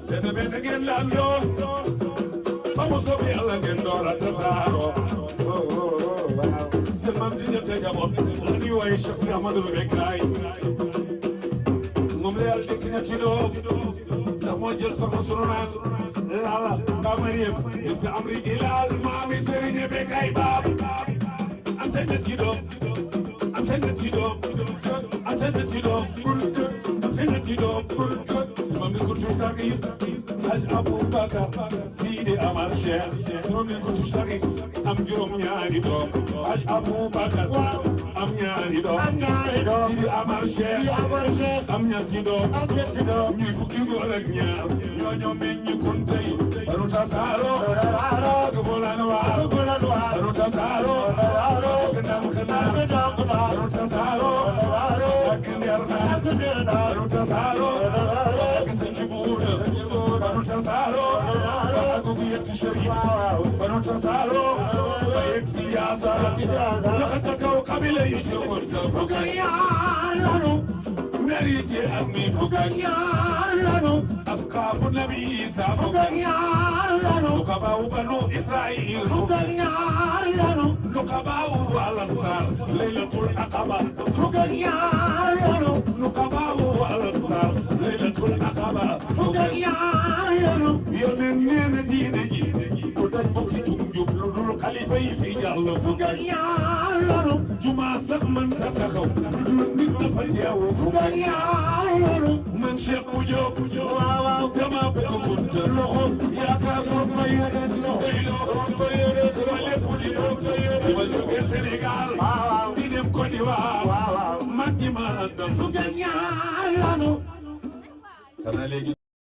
benn benn ngeen daan doon ba mu soobee Yàlla ngeen door a tasaaroo seen maam di njëkk a jaboot la ñuy woowee Cheikh Ahmadou Bekkaay moom la Yàlla dëkk ñetti doom ndax moo jël soxna sunu naan Lalla ba Mariam bint Amri Ilaal maami Serigne Bekkaay baab am sa ñetti doom am sa ñetti doom am sa ñetti doom am sa ñetti doom sama mi ko tu sagi Haj Aboubacar Sidi Amar Cheikh sama mi ko tu sagi am juróom ñaari doom Haj Aboubacar am ñaari doom Sidi Amar Cheikh am ñetti doom ñuy fukki góor ak ñaar ñoo meññ kun tey banu tasaaro bolan waar banu tasaaro ndam xanaa banu tasaaro ak ndeer naa banu tasaaro gisa ci buur banu tasaaro ak gu yetti sharif banu tasaaro ba yegg si yaasa loxata kaw kabila yi ci woon ka fugal yaar lanu nariti ak mi fugal yaar lanu asxaabu nabi Isa fugal yaar lanu nukabaawu banu Israil fugal yaar lanu nukabaawu wal ansar laylatul aqaba fugal yaar lanu nukabaawu wal ansar laylatul aqaba fugal yaar lanu yónnee neena diine ji ku daj bokki jum lu dul xalifa yi fi jàll fugal yaar lanu juma sax man ta taxaw nit dafa teew fugal yaar lanu man Cheikh bu Jóob waaw dama bëgg kunta loxo yaakaar moom ma yore loxo sama lépp di doon ma jóge Sénégal di dem Côte d'Ivoire mag ñi ma àndal fugal yaar lanu xanaa léegi